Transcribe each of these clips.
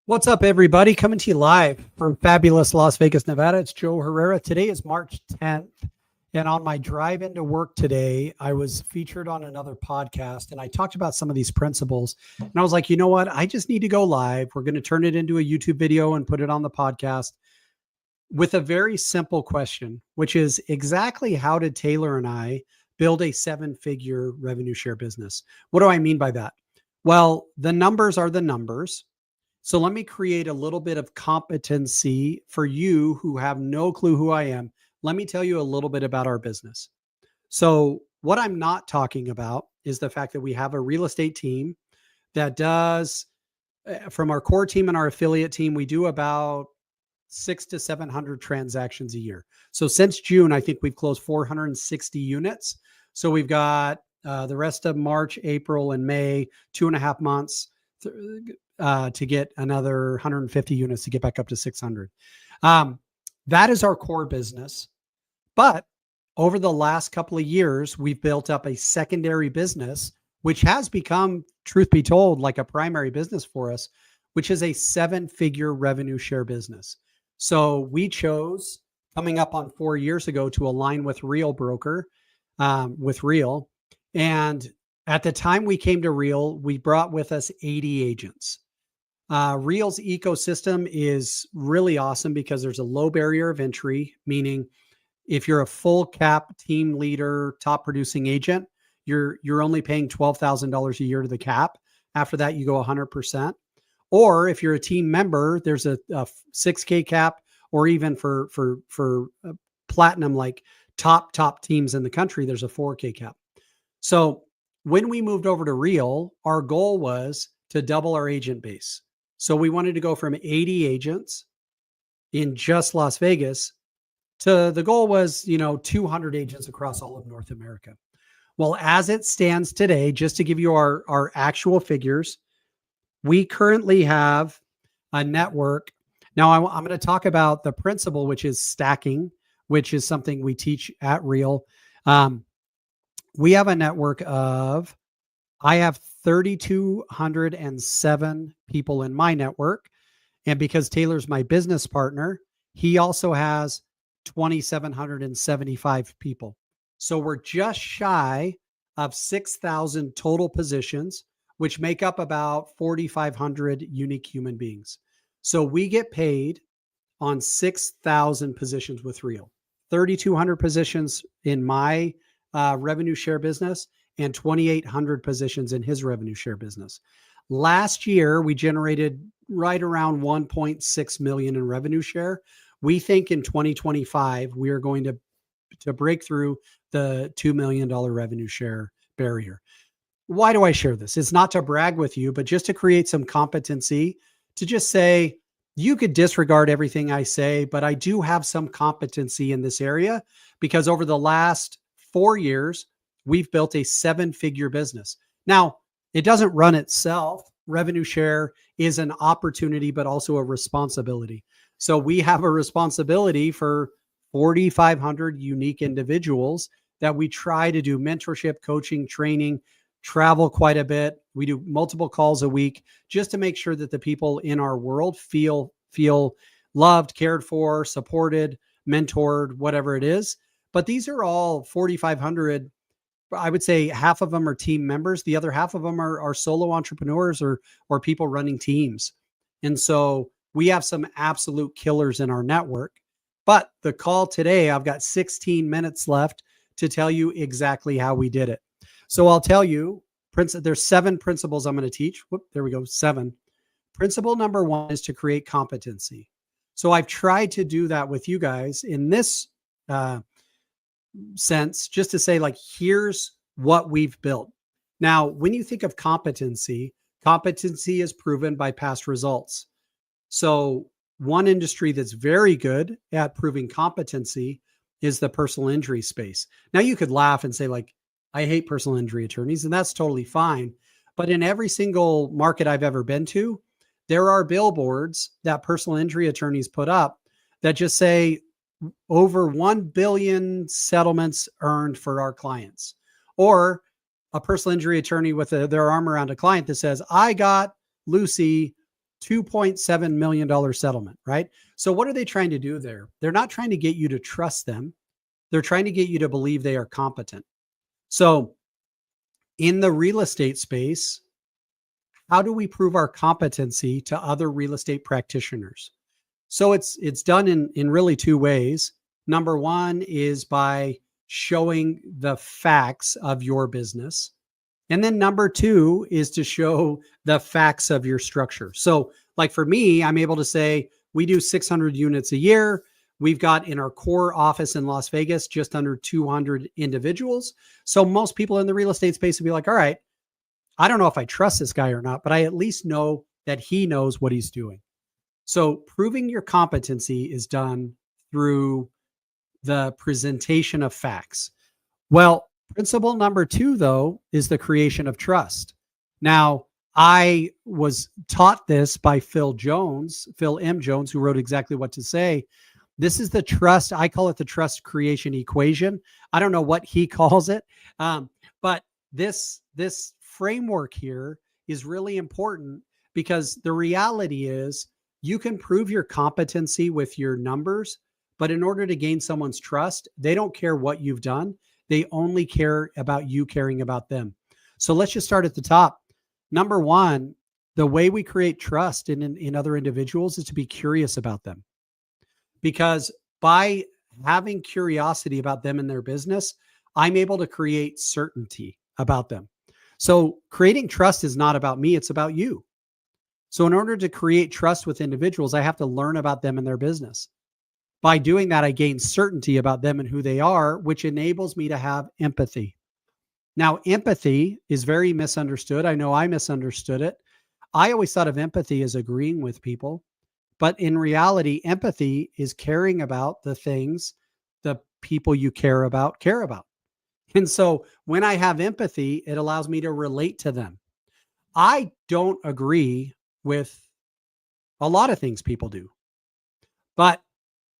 What's up, everybody? Coming to you live from fabulous Las Vegas, Nevada. It's Joe Herrera. Today is March 10th. And on my drive into work today, I was featured on another podcast and I talked about some of these principles. And I was like, you know what? I just need to go live. We're going to turn it into a YouTube video and put it on the podcast with a very simple question, which is exactly how did Taylor and I build a 7-figure revenue share business? What do I mean by that? Well, the numbers are the numbers. So let me create a little bit of competency for you who have no clue who I am. Let me tell you a little bit about our business. So what I'm not talking about is the fact that we have a real estate team that does, from our core team and our affiliate team, we do about 600 to 700 transactions a year. So since June, I think we've closed 460 units. So we've got the rest of March, April, and May, 2.5 months to get another 150 units to get back up to 600. That is our core business. But over the last couple of years, we've built up a secondary business, which has become, truth be told, like a primary business for us, which is a 7-figure revenue share business. So we chose, coming up on 4 years ago, to align with Real Broker, with Real. And at the time we came to Real, we brought with us 80 agents. Real's ecosystem is really awesome because there's a low barrier of entry, meaning if you're a full cap team leader, top producing agent, you're only paying $12,000 a year to the cap. After that, you go 100%. Or if you're a team member, there's a 6K cap, or even for platinum, like top teams in the country, there's a 4K cap. So when we moved over to Real, our goal was to double our agent base. So we wanted to go from 80 agents in just Las Vegas to, the goal was, 200 agents across all of North America. Well, as it stands today, just to give you our actual figures, we currently have a network. Now I'm going to talk about the principle, which is stacking, which is something we teach at Real. We have a network of, I have 3,207 people in my network. And because Taylor's my business partner, he also has 2,775 people. So we're just shy of 6,000 total positions, which make up about 4,500 unique human beings. So we get paid on 6,000 positions with Real, 3,200 positions in my revenue share business, and 2,800 positions in his revenue share business. Last year, we generated right around 1.6 million in revenue share. We think in 2025, we are going to break through the $2 million revenue share barrier. Why do I share this? It's not to brag with you, but just to create some competency, to just say, you could disregard everything I say, but I do have some competency in this area because over the last 4 years, we've built a 7-figure business. Now, it doesn't run itself. Revenue share is an opportunity, but also a responsibility. So we have a responsibility for 4,500 unique individuals that we try to do mentorship, coaching, training, travel quite a bit. We do multiple calls a week just to make sure that the people in our world feel loved, cared for, supported, mentored, whatever it is. But these are all 4,500. I would say half of them are team members. The other half of them are solo entrepreneurs or people running teams. And so we have some absolute killers in our network. But the call today, I've got 16 minutes left to tell you exactly how we did it. So I'll tell you, there's 7 principles I'm going to teach. Whoop, there we go, 7. Principle number 1 is to create competency. So I've tried to do that with you guys in this sense, just to say, like, here's what we've built. Now, when you think of competency is proven by past results. So one industry that's very good at proving competency is the personal injury space. Now you could laugh and say, like, I hate personal injury attorneys, and that's totally fine. But in every single market I've ever been to, there are billboards that personal injury attorneys put up that just say over 1 billion settlements earned for our clients, or a personal injury attorney with their arm around a client that says, I got Lucy $2.7 million settlement, right? So what are they trying to do there? They're not trying to get you to trust them. They're trying to get you to believe they are competent. So in the real estate space, how do we prove our competency to other real estate practitioners? So it's done in really two ways. Number one is by showing the facts of your business. And then number two is to show the facts of your structure. So like for me, I'm able to say we do 600 units a year. We've got in our core office in Las Vegas, just under 200 individuals. So most people in the real estate space would be like, all right, I don't know if I trust this guy or not, but I at least know that he knows what he's doing. So proving your competency is done through the presentation of facts. Well, principle number two, though, is the creation of trust. Now, I was taught this by Phil M. Jones, who wrote Exactly What to Say. This is the trust. I call it the trust creation equation. I don't know what he calls it, but this framework here is really important because the reality is you can prove your competency with your numbers, but in order to gain someone's trust, they don't care what you've done. They only care about you caring about them. So let's just start at the top. Number one, the way we create trust in other individuals is to be curious about them. Because by having curiosity about them and their business, I'm able to create certainty about them. So creating trust is not about me, it's about you. So in order to create trust with individuals, I have to learn about them and their business. By doing that, I gain certainty about them and who they are, which enables me to have empathy. Now, empathy is very misunderstood. I know I misunderstood it. I always thought of empathy as agreeing with people, but in reality, empathy is caring about the things the people you care about care about. And so when I have empathy, it allows me to relate to them. I don't agree with a lot of things people do, but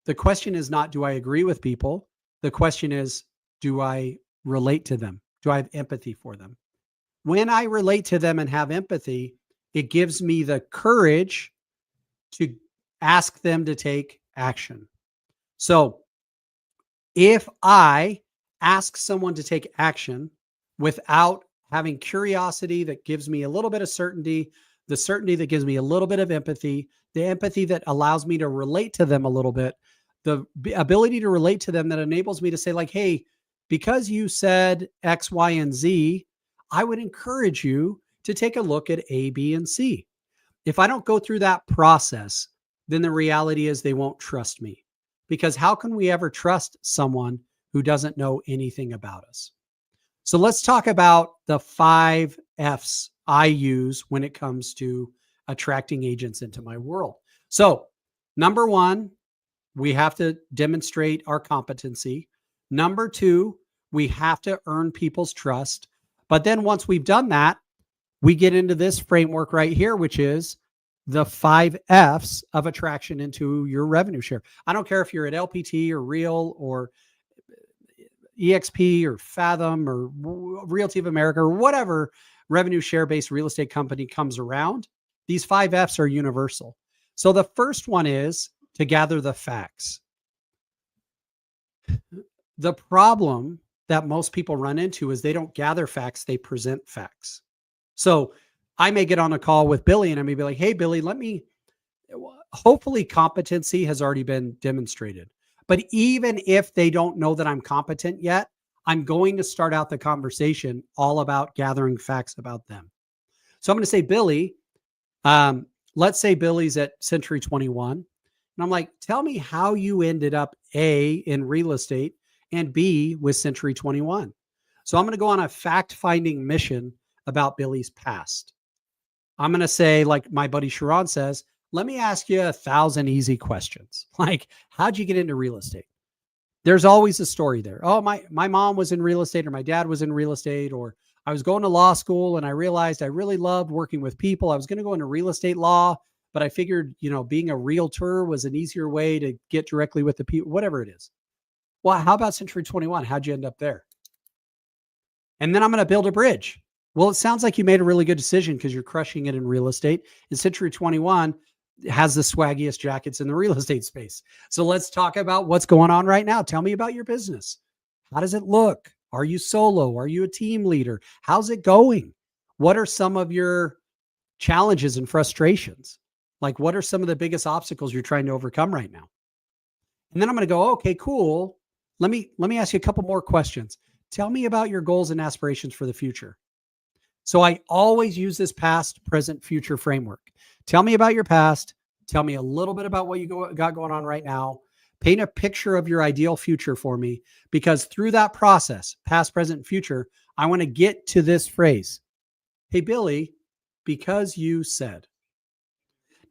the question is not, do I agree with people? The question is, do I relate to them? Do I have empathy for them? When I relate to them and have empathy, it gives me the courage to ask them to take action. So if I ask someone to take action without having curiosity that gives me a little bit of certainty, the certainty that gives me a little bit of empathy, the empathy that allows me to relate to them a little bit, the ability to relate to them that enables me to say like, hey, because you said X, Y, and Z, I would encourage you to take a look at A, B, and C. If I don't go through that process, then the reality is they won't trust me. Because how can we ever trust someone who doesn't know anything about us? So let's talk about the 5 F's I use when it comes to attracting agents into my world. So number one, we have to demonstrate our competency. Number two, we have to earn people's trust. But then once we've done that, we get into this framework right here, which is the 5 F's of attraction into your revenue share. I don't care if you're at LPT or Real or EXP or Fathom or Realty of America or whatever revenue share-based real estate company comes around. These 5 F's are universal. So the first one is to gather the facts. The problem that most people run into is they don't gather facts, they present facts. So I may get on a call with Billy and I may be like, hey, Billy, hopefully competency has already been demonstrated. But even if they don't know that I'm competent yet, I'm going to start out the conversation all about gathering facts about them. So I'm going to say, Billy, let's say Billy's at Century 21. And I'm like, tell me how you ended up A, in real estate, and B, with Century 21. So I'm going to go on a fact-finding mission about Billy's past. I'm going to say, like my buddy Sharon says, let me ask you 1,000 easy questions. Like, how'd you get into real estate? There's always a story there. Oh, my mom was in real estate, or my dad was in real estate, or I was going to law school and I realized I really loved working with people. I was going to go into real estate law, but I figured, being a realtor was an easier way to get directly with the people, whatever it is. Well, how about Century 21? How'd you end up there? And then I'm going to build a bridge. Well, it sounds like you made a really good decision because you're crushing it in real estate. And Century 21 has the swaggiest jackets in the real estate space. So let's talk about what's going on right now. Tell me about your business. How does it look? Are you solo? Are you a team leader? How's it going? What are some of your challenges and frustrations? Like, what are some of the biggest obstacles you're trying to overcome right now? And then I'm going to go, okay, cool. Let me ask you a couple more questions. Tell me about your goals and aspirations for the future. So I always use this past, present, future framework. Tell me about your past. Tell me a little bit about what you got going on right now. Paint a picture of your ideal future for me, because through that process, past, present, future, I want to get to this phrase. Hey, Billy, because you said.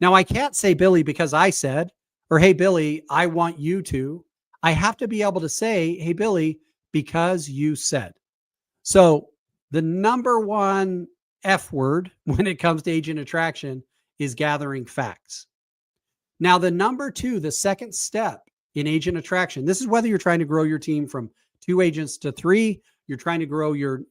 Now, I can't say, Billy, because I said, or hey, Billy, I want you to. I have to be able to say, hey, Billy, because you said. So the number one F word when it comes to agent attraction is gathering facts. Now, the number two, the second step in agent attraction, this is whether you're trying to grow your team from 2 agents to 3, you're trying to grow your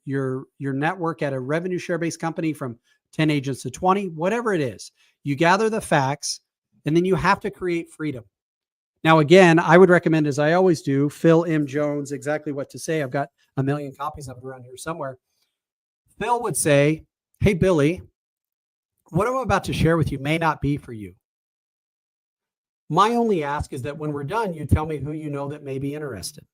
network at a revenue share based company from 10 agents to 20, whatever it is. You gather the facts, and then you have to create freedom. Now, again, I would recommend, as I always do, Phil M. Jones, Exactly What to Say. I've got a million copies of it around here somewhere. Phil would say, hey, Billy, what I'm about to share with you may not be for you. My only ask is that when we're done, you tell me who you know that may be interested.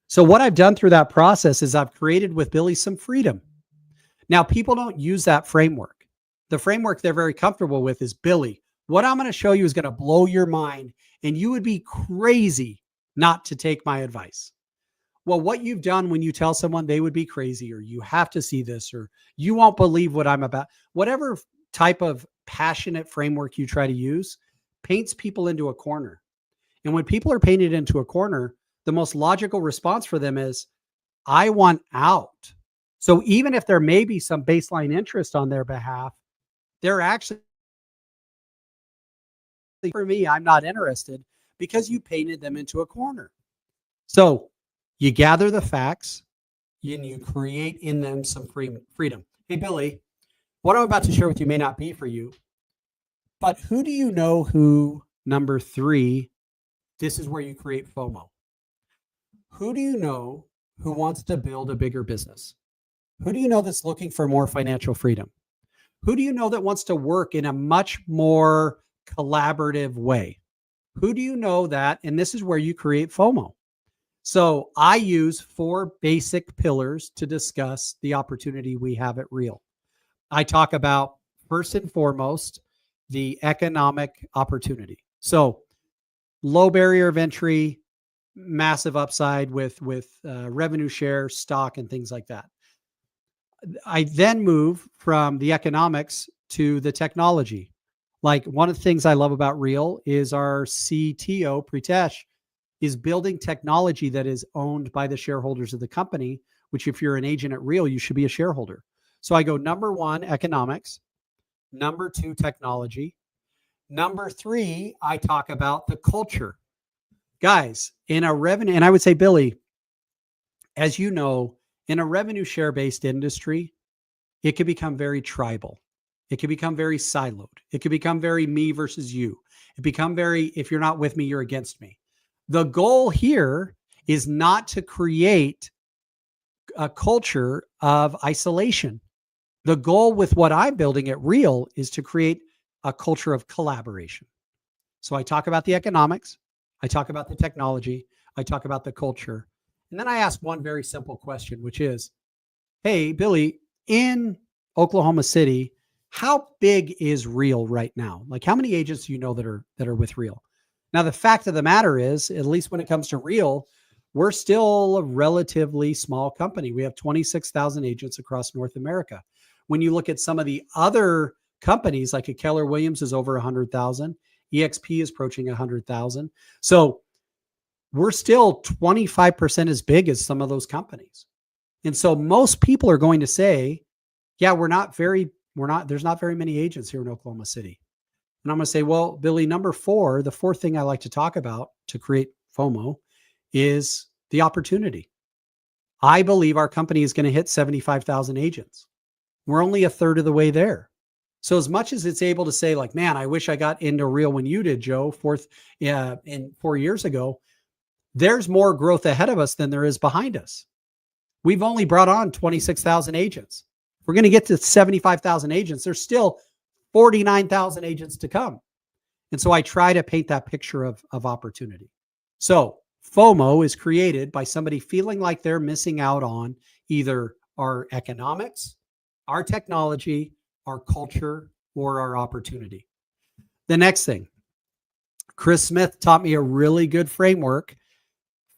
So what I've done through that process is I've created with Billy some freedom. Now, people don't use that framework. The framework they're very comfortable with is, Billy, what I'm going to show you is going to blow your mind, and you would be crazy not to take my advice. Well, what you've done when you tell someone they would be crazy, or you have to see this, or you won't believe what I'm about, whatever type of passionate framework you try to use, paints people into a corner. And when people are painted into a corner, the most logical response for them is, I want out. So even if there may be some baseline interest on their behalf, they're actually, for me, I'm not interested, because you painted them into a corner. So you gather the facts and you create in them some freedom. Hey, Billy, what I'm about to share with you may not be for you, but who do you know who, number 3, this is where you create FOMO. Who do you know who wants to build a bigger business? Who do you know that's looking for more financial freedom? Who do you know that wants to work in a much more collaborative way? Who do you know that? And this is where you create FOMO. So I use 4 basic pillars to discuss the opportunity we have at Real. I talk about, first and foremost, the economic opportunity. So low barrier of entry, massive upside with revenue share, stock, and things like that. I then move from the economics to the technology. Like, one of the things I love about Real is our CTO, Pritesh, is building technology that is owned by the shareholders of the company, which, if you're an agent at Real, you should be a shareholder. So I go, number 1, economics. Number 2, technology. Number 3, I talk about the culture. Guys, in a revenue, and I would say, Billy, as you know, in a revenue share based industry, it can become very tribal. It can become very siloed. It can become very me versus you. It become very, if you're not with me, you're against me. The goal here is not to create a culture of isolation. The goal with what I'm building at Real is to create a culture of collaboration. So I talk about the economics, I talk about the technology, I talk about the culture. And then I ask one very simple question, which is, hey, Billy, in Oklahoma City, how big is Real right now? Like, how many agents do you know that are with Real? Now, the fact of the matter is, at least when it comes to Real, we're still a relatively small company. We have 26,000 agents across North America. When you look at some of the other companies, like a Keller Williams is over 100,000, EXP is approaching 100,000. So we're still 25% as big as some of those companies. And so most people are going to say, yeah, there's not very many agents here in Oklahoma City. And I'm going to say, well, Billy, number 4, the 4th thing I like to talk about to create FOMO is the opportunity. I believe our company is going to hit 75,000 agents. We're only a third of the way there. So as much as it's able to say like, man, I wish I got into real when you did, Joe, in 4 years ago, there's more growth ahead of us than there is behind us. We've only brought on 26,000 agents. We're going to get to 75,000 agents. There's still 49,000 agents to come. And so I try to paint that picture of opportunity. So FOMO is created by somebody feeling like they're missing out on either our economics, our technology, our culture, or our opportunity. The next thing, Chris Smith taught me a really good framework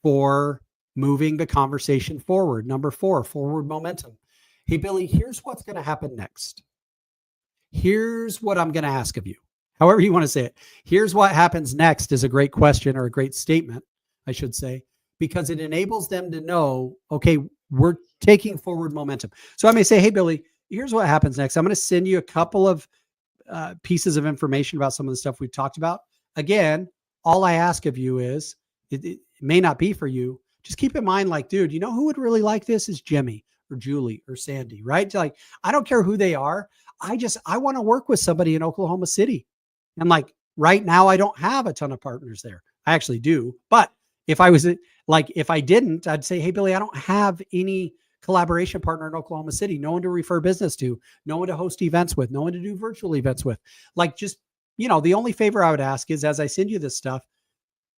for moving the conversation forward. Number 4, forward momentum. Hey, Billy, here's what's going to happen next. Here's what I'm going to ask of you. However you want to say it. Here's what happens next is a great question, or a great statement, I should say, because it enables them to know, okay, we're taking forward momentum. So I may say, hey, Billy, here's what happens next. I'm going to send you a couple of pieces of information about some of the stuff we've talked about. Again, all I ask of you is, it may not be for you. Just keep in mind, like, dude, you know who would really like this is Jimmy or Julie or Sandy, right? Like, I don't care who they are. I want to work with somebody in Oklahoma City. And like right now, I don't have a ton of partners there. I actually do. But if I didn't, I'd say, hey, Billy, I don't have any collaboration partner in Oklahoma City, no one to refer business to, no one to host events with, no one to do virtual events with. Like, just, the only favor I would ask is, as I send you this stuff,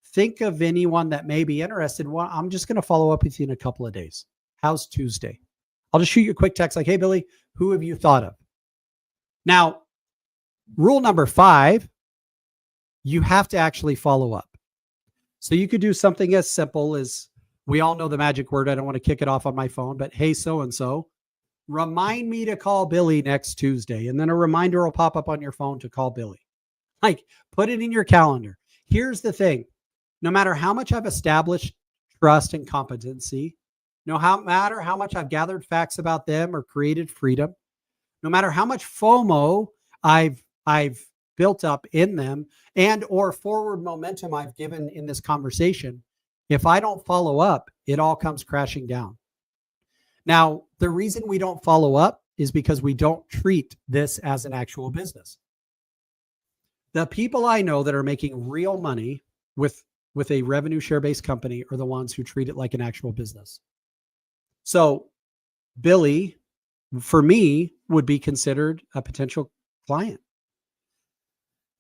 think of anyone that may be interested. Well, I'm just going to follow up with you in a couple of days. How's Tuesday? I'll just shoot you a quick text like, hey, Billy, who have you thought of? Now, rule number 5, you have to actually follow up. So you could do something as simple as, we all know the magic word. I don't want to kick it off on my phone, but hey, so-and-so, remind me to call Billy next Tuesday. And then a reminder will pop up on your phone to call Billy. Like, put it in your calendar. Here's the thing. No matter how much I've established trust and competency, no matter how much I've gathered facts about them or created freedom, no matter how much FOMO I've built up in them and or forward momentum I've given in this conversation, if I don't follow up, it all comes crashing down. Now, the reason we don't follow up is because we don't treat this as an actual business. The people I know that are making real money with a revenue share-based company are the ones who treat it like an actual business. So Billy, for me, would be considered a potential client,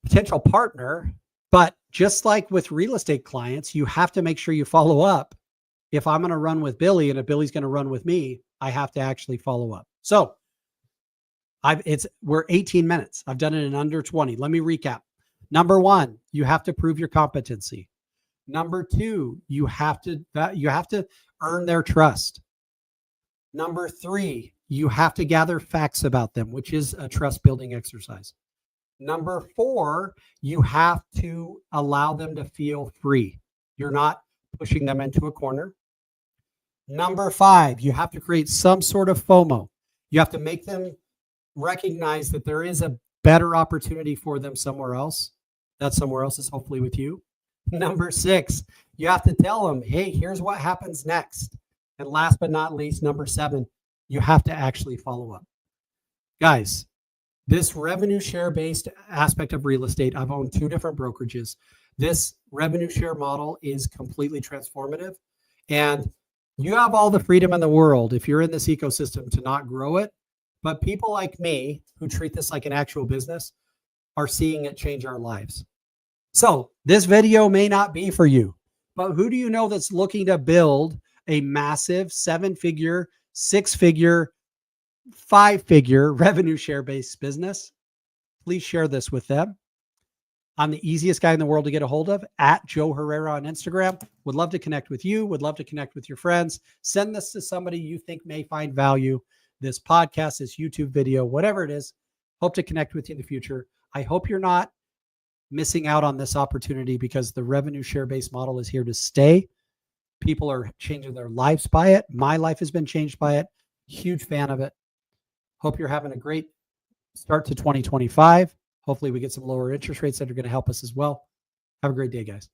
potential partner. But just like with real estate clients, you have to make sure you follow up. If I'm going to run with Billy and if Billy's going to run with me, I have to actually follow up. So we're 18 minutes. I've done it in under 20. Let me recap. Number 1, you have to prove your competency. Number 2, you have to earn their trust. Number 3, you have to gather facts about them, which is a trust building exercise. Number 4, you have to allow them to feel free. You're not pushing them into a corner. Number 5, you have to create some sort of FOMO. You have to make them recognize that there is a better opportunity for them somewhere else. That somewhere else is hopefully with you. Number 6, you have to tell them, hey, here's what happens next. And last but not least, number 7, you have to actually follow up. Guys, this revenue share based aspect of real estate, I've owned 2 different brokerages. This revenue share model is completely transformative. And you have all the freedom in the world if you're in this ecosystem to not grow it. But people like me who treat this like an actual business are seeing it change our lives. So this video may not be for you, but who do you know that's looking to build a massive 7-figure, 6-figure, 5-figure revenue share-based business? Please share this with them. I'm the easiest guy in the world to get a hold of, at Joe Herrera on Instagram. Would love to connect with you. Would love to connect with your friends. Send this to somebody you think may find value. This podcast, this YouTube video, whatever it is. Hope to connect with you in the future. I hope you're not missing out on this opportunity, because the revenue share-based model is here to stay. People are changing their lives by it. My life has been changed by it. Huge fan of it. Hope you're having a great start to 2025. Hopefully we get some lower interest rates that are going to help us as well. Have a great day, guys.